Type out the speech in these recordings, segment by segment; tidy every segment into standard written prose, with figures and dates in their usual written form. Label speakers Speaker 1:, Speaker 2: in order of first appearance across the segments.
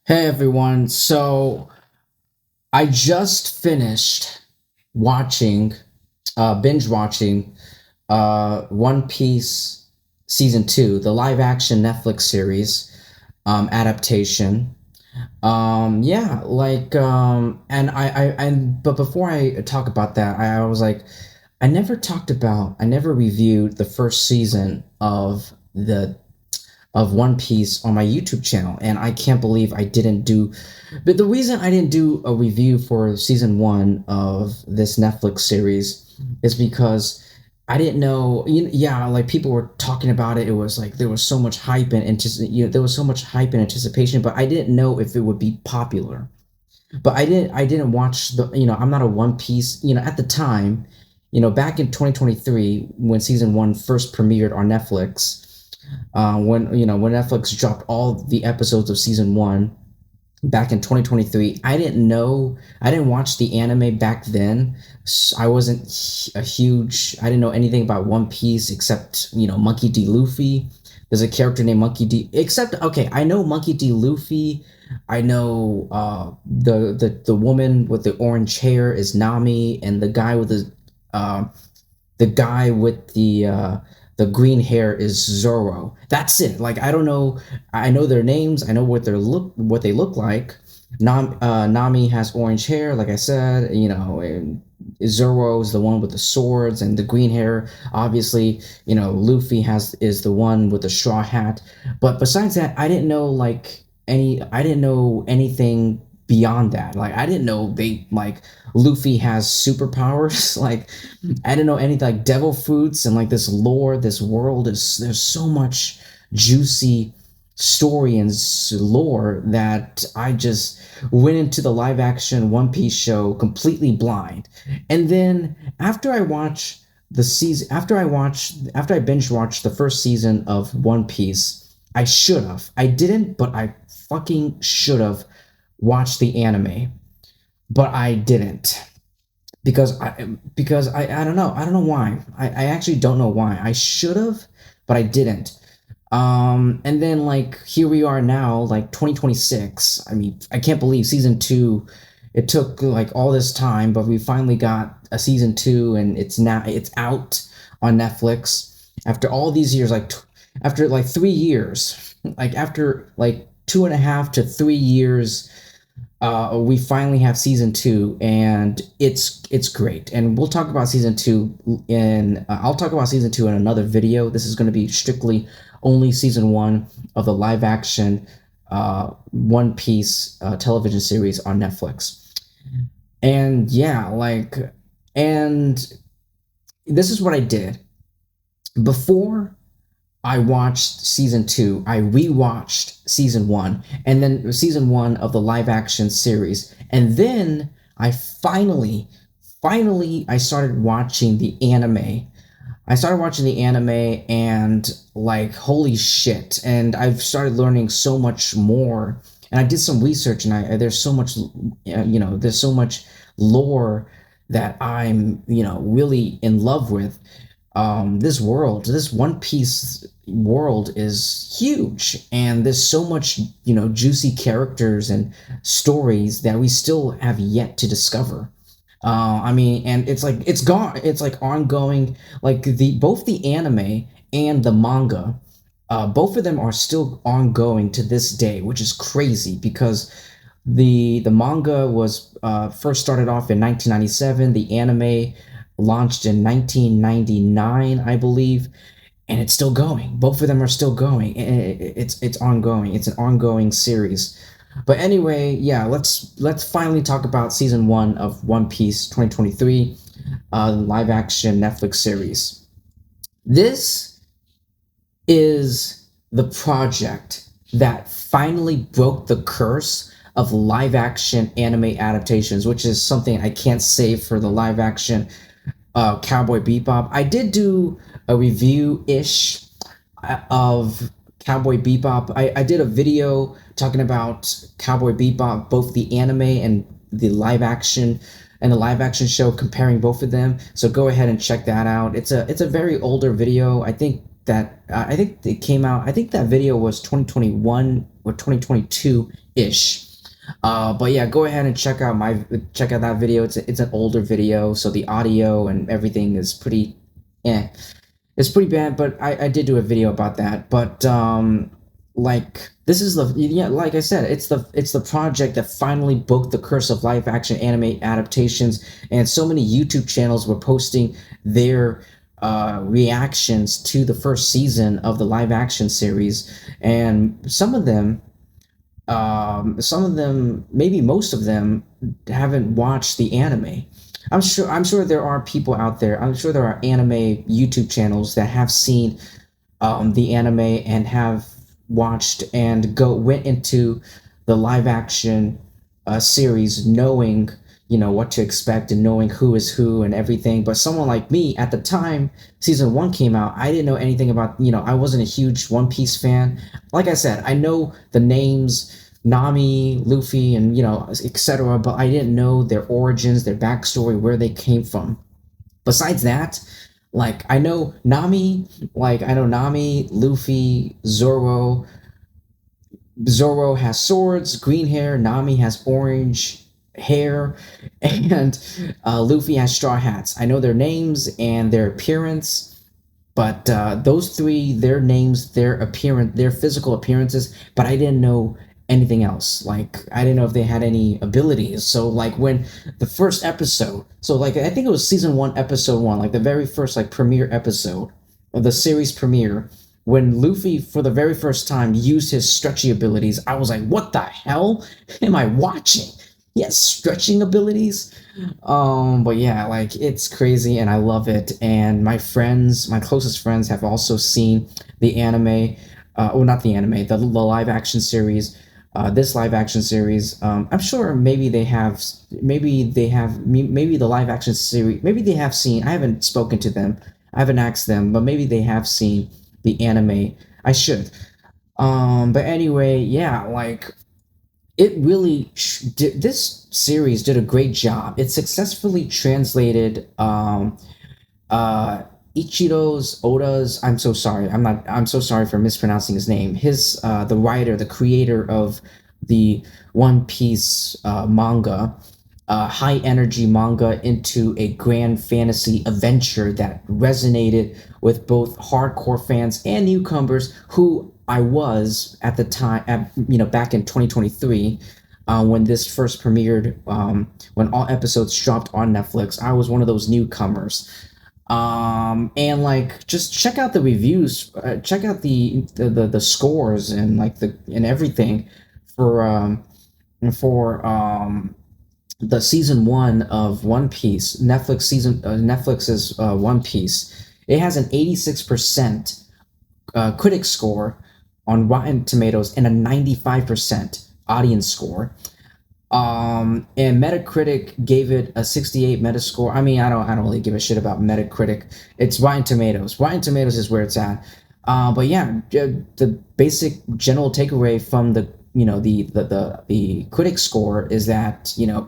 Speaker 1: Hey everyone, so I just finished watching, binge watching, One Piece season 2, the live action Netflix series, adaptation. But before I talk about that, I was like, I never reviewed the first season of One Piece on my YouTube channel, and I can't believe I didn't do. But the reason I didn't do a review for season one of this Netflix series is because I didn't know. Yeah, like people were talking about it. It was like there was so much hype and there was so much hype and anticipation, but I didn't know if it would be popular. But I didn't watch the. I'm not a One Piece. At the time, back in 2023 when season one first premiered on Netflix, when Netflix dropped all the episodes of season one back in 2023. I didn't watch the anime back then. I wasn't a huge. I didn't know anything about One Piece except Monkey D. Luffy. There's a character named Monkey D. Except okay, I know Monkey D. Luffy. I know the woman with the orange hair is Nami, and the guy with the green hair is Zoro. That's it. Like I don't know. I know their names. I know what they look like. Nami has orange hair, like I said. And Zoro is the one with the swords and the green hair. Obviously, Luffy has is the one with the straw hat. But besides that, I didn't know like any. I didn't know anything beyond that. Like I didn't know they like Luffy has superpowers. Like I didn't know anything like devil fruits and like this lore, this world is there's so much juicy story and lore that I just went into the live action One Piece show completely blind. And then after I binge watched the first season of One Piece, I should have. I didn't, but I fucking should have watched the anime, but I didn't because I don't know. I don't know why. I actually don't know why. I should have, but I didn't. And then like here we are now, like 2026. I mean, I can't believe season two. It took like all this time, but we finally got a season two, and it's out on Netflix after all these years. After like 3 years, like after like 2.5 to 3 years, we finally have season two, and it's great. And we'll talk about season two I'll talk about season two in another video. This is going to be strictly only season one of the live action One Piece television series on Netflix. And yeah, and this is what I did before I watched season two. I rewatched season one, and then season one of the live action series, and then I started watching the anime. I started watching the anime, and like holy shit! And I've started learning so much more. And I did some research, and there's so much, there's so much lore that I'm really in love with. This One Piece world is huge, and there's so much juicy characters and stories that we still have yet to discover. I mean, and it's like ongoing, like the both the anime and the manga, both of them are still ongoing to this day, which is crazy because the manga was first started off in 1997. The anime launched in 1999, I believe, and it's still going. Both of them are still going. It's ongoing. It's an ongoing series. But anyway, yeah, let's finally talk about season one of One Piece 2023, live action Netflix series. This is the project that finally broke the curse of live action anime adaptations, which is something I can't say for the live action Cowboy Bebop. I did do a review ish of Cowboy Bebop. I did a video talking about Cowboy Bebop, both the anime and the live action show, comparing both of them. So go ahead and check that out. It's a very older video. I think it came out. I think that video was 2021 or 2022 ish. But yeah, go ahead and check out that video. It's an older video, so the audio and everything is pretty, eh, it's pretty bad. But I did do a video about that. But like this is the yeah, like I said, it's the project that finally booked the Curse of live action anime adaptations, and so many YouTube channels were posting their reactions to the first season of the live action series, and some of them, maybe most of them, haven't watched the anime. I'm sure there are people out there. I'm sure there are anime YouTube channels that have seen the anime and have watched and go went into the live action series knowing, you know, what to expect and knowing who is who and everything. But someone like me, at the time season one came out, I didn't know anything about, you know, I wasn't a huge One Piece fan. Like I said, I know the names Nami, Luffy, and, you know, etc., but I didn't know their origins, their backstory, where they came from. Besides that, like I know Nami, Luffy, Zoro. Zoro has swords, green hair. Nami has orange hair, and Luffy has straw hats. I know their names and their appearance, but those three, their names, their appearance, their physical appearances, but I didn't know anything else. Like, I didn't know if they had any abilities. So like when the first episode, so like I think it was season one, episode one, like the very first like premiere episode of the series premiere, when Luffy for the very first time used his stretchy abilities, I was like, what the hell am I watching? He has stretching abilities. But yeah, like it's crazy and I love it. And my friends, my closest friends, have also seen the anime, well, not the anime, the live action series. This live action series, I'm sure maybe the live action series, maybe they have seen. I haven't spoken to them, I haven't asked them, but maybe they have seen the anime. I should. But anyway, yeah, like it really this series did a great job. It successfully translated uh Ichiro's Oda's, I'm so sorry. I'm so sorry for mispronouncing his name. His the writer, the creator of the One Piece manga, high energy manga, into a grand fantasy adventure that resonated with both hardcore fans and newcomers, who I was at the time, you know, back in 2023, when this first premiered, when all episodes dropped on Netflix. I was one of those newcomers. And like just check out the reviews, check out the scores and like the and everything for the season one of One Piece, Netflix's One Piece. It has an 86% critic score on Rotten Tomatoes and a 95% audience score. And Metacritic gave it a 68 Metascore. I mean, I don't really give a shit about Metacritic. It's Rotten Tomatoes. Rotten Tomatoes is where it's at. But yeah, the basic general takeaway from the, you know, the critic score is that, you know,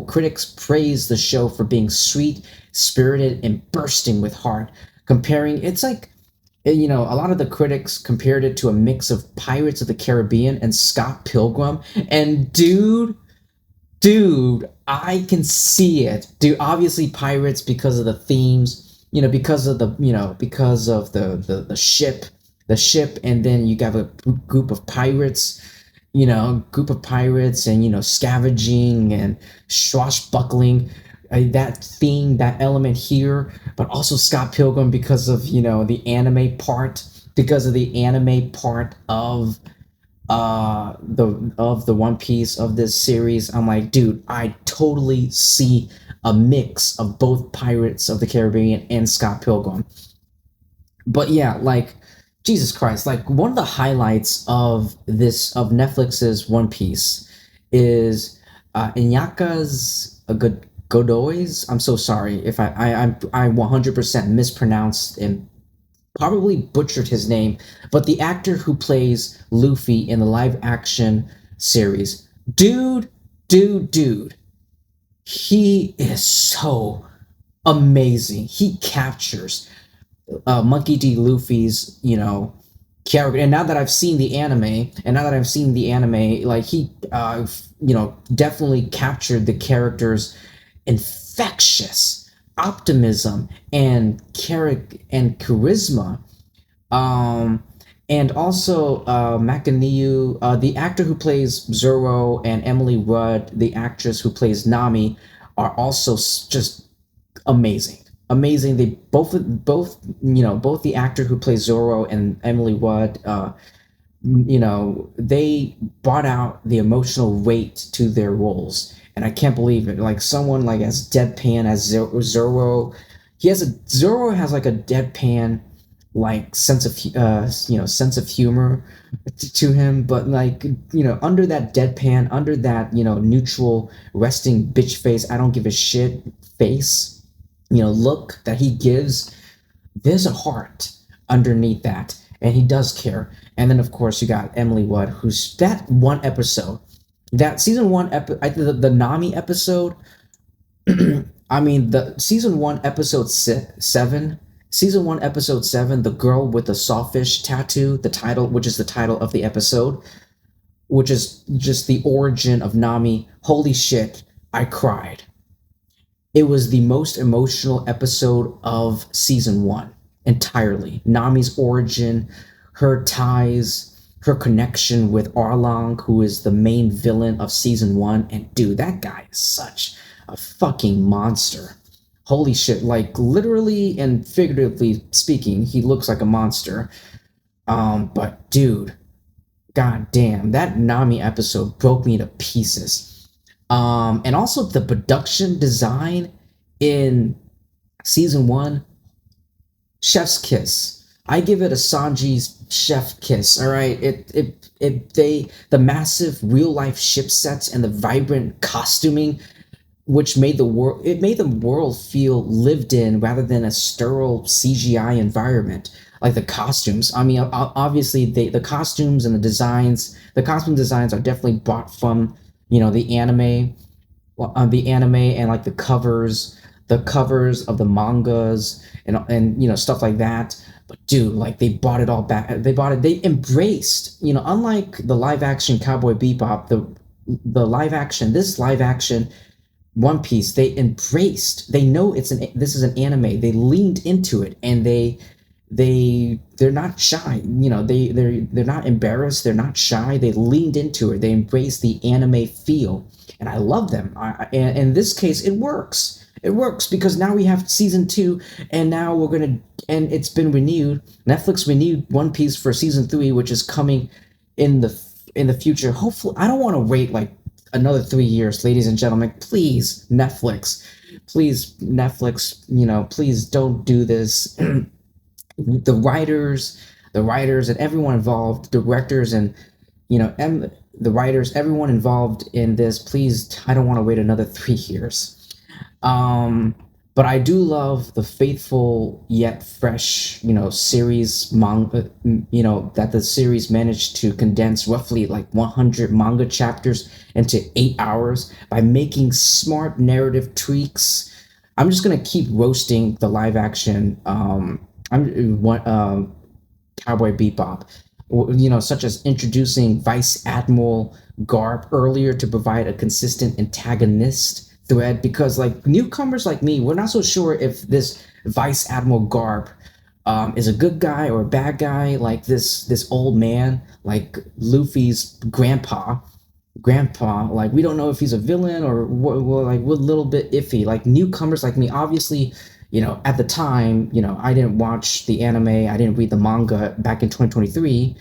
Speaker 1: critics praise the show for being sweet, spirited, and bursting with heart. Comparing, it's like, you know, a lot of the critics compared it to a mix of Pirates of the Caribbean and Scott Pilgrim. And dude, I can see it. Dude, obviously pirates because of the themes, you know, because of the ship, and then you got a group of pirates, you know, and, you know, scavenging and swashbuckling. That theme, that element here, but also Scott Pilgrim because of, you know, the anime part, of the One Piece of this series. I'm like, dude, I totally see a mix of both Pirates of the Caribbean and Scott Pilgrim. But yeah, like Jesus Christ, like one of the highlights of Netflix's One Piece is Inyaka's Godoy's. I'm so sorry if I 100% mispronounced and probably butchered his name, but the actor who plays Luffy in the live action series, dude, he is so amazing. He captures Monkey D. Luffy's, you know, character. And now that I've seen the anime, like he, definitely captured the character's infectious optimism and charisma. um, and also Makaniu, the actor who plays Zoro, and Emily Rudd, the actress who plays Nami, are also just amazing. Amazing. They both the actor who plays Zoro and Emily Rudd, they brought out the emotional weight to their roles, and I can't believe it. Like someone like as deadpan as Zoro, Zoro has like a deadpan like sense of humor to him, but like under that deadpan, under that neutral resting bitch face, I don't give a shit face, look that he gives, there's a heart underneath that, and he does care. And then of course you got Emily Wood, who's that one episode, that season one I think the Nami episode. I mean, the season one episode 7, the girl with the sawfish tattoo, the title, which is the title of the episode, which is just the origin of Nami. Holy shit, I cried. It was the most emotional episode of season 1 entirely. Nami's origin, her ties, her connection with Arlong, who is the main villain of season 1. And dude, that guy is such a fucking monster. Holy shit, like literally and figuratively speaking, he looks like a monster. But dude, god damn, that Nami episode broke me to pieces. And also the production design in season 1, chef's kiss. I give it a Sanji's chef kiss. All right, the massive real life ship sets and the vibrant costuming, which made the world feel lived in rather than a sterile CGI environment. Like the costumes, I mean, obviously the costumes and the costume designs are definitely bought from the anime and like the covers of the mangas and stuff like that. But dude, like they bought it all back. They embraced, unlike the live action Cowboy Bebop, this live action One Piece, they know this is an anime. They leaned into it, and they're not shy. They're not embarrassed. They're not shy. They leaned into it. They embraced the anime feel, and I love them. And in this case, it works. It works because now we have season 2, and now and it's been renewed. Netflix renewed One Piece for season 3, which is coming in the future. Hopefully, I don't want to wait like another 3 years, ladies and gentlemen. Please, Netflix. Please, Netflix. Please don't do this. The writers and everyone involved, directors and the writers, everyone involved in this. Please, I don't want to wait another 3 years. Um, but I do love the faithful yet fresh, series manga. That the series managed to condense roughly like 100 manga chapters into 8 hours by making smart narrative tweaks. I'm just gonna keep roasting the live action. I'm what Cowboy Bebop, such as introducing Vice Admiral Garp earlier to provide a consistent antagonist thread, because like newcomers like me, we're not so sure if this Vice Admiral Garp is a good guy or a bad guy. Like this old man, like Luffy's grandpa, like we don't know if he's a villain or what. Like we're a little bit iffy. Like newcomers like me, obviously, at the time, I didn't watch the anime, I didn't read the manga back in 2023.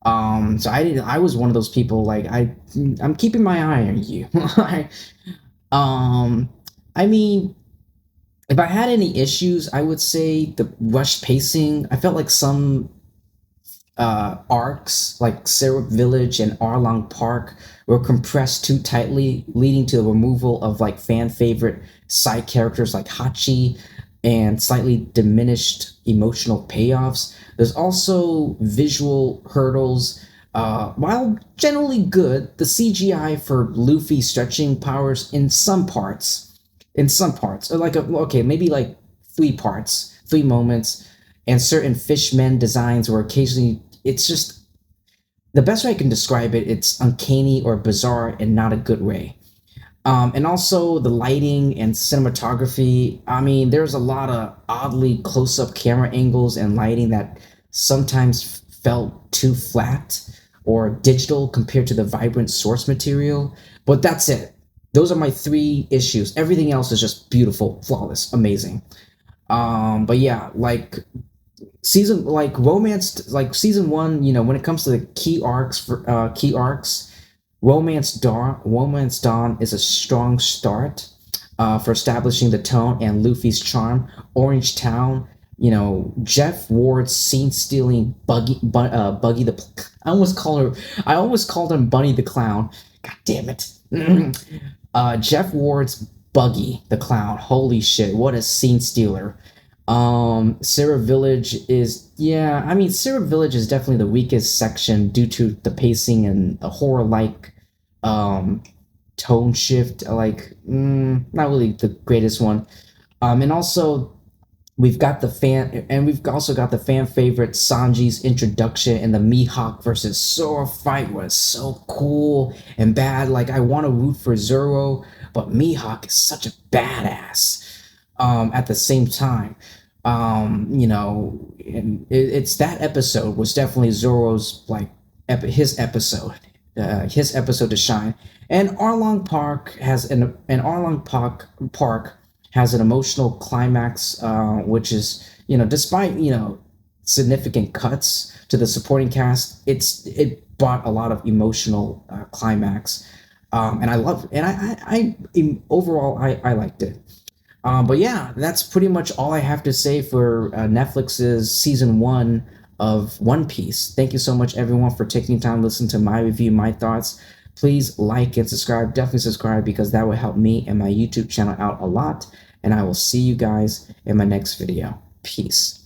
Speaker 1: So I was one of those people, like I'm keeping my eye on you. um I mean, if I had any issues, I would say the rush pacing. I felt like some arcs like Syrup Village and Arlong Park were compressed too tightly, leading to the removal of like fan favorite side characters like Hachi and slightly diminished emotional payoffs. There's also visual hurdles. While generally good, the CGI for Luffy stretching powers in some parts, or like okay, maybe like 3 moments, and certain fishmen designs were occasionally it's just the best way I can describe it. It's uncanny or bizarre and not a good way. And also the lighting and cinematography. I mean, there's a lot of oddly close-up camera angles and lighting that sometimes felt too flat or digital compared to the vibrant source material. But that's it. Those are my three issues. Everything else is just beautiful, flawless, amazing. But yeah, like season one, when it comes to the key arcs, Romance Dawn is a strong start for establishing the tone and Luffy's charm. Orange Town, Jeff Ward's scene stealing Buggy the I almost called him Bunny the Clown. God damn it. Jeff Ward's Buggy the Clown. Holy shit, what a scene stealer. Sarah Village is, yeah, I mean, Sarah Village is definitely the weakest section due to the pacing and a horror like um tone shift, not really the greatest one. And also we've also got the fan favorite Sanji's introduction, and the Mihawk versus Zoro fight was so cool and bad. Like, I want to root for Zoro, but Mihawk is such a badass at the same time. And it's that episode was definitely Zoro's his episode to shine. And Arlong Park has an emotional climax, which is, despite significant cuts to the supporting cast, it brought a lot of emotional climax, and I love and overall I liked it. But yeah, that's pretty much all I have to say for Netflix's season one of One Piece. Thank you so much, everyone, for taking time to listen to my review, my thoughts. Please like and subscribe. Definitely subscribe, because that will help me and my YouTube channel out a lot. And I will see you guys in my next video. Peace.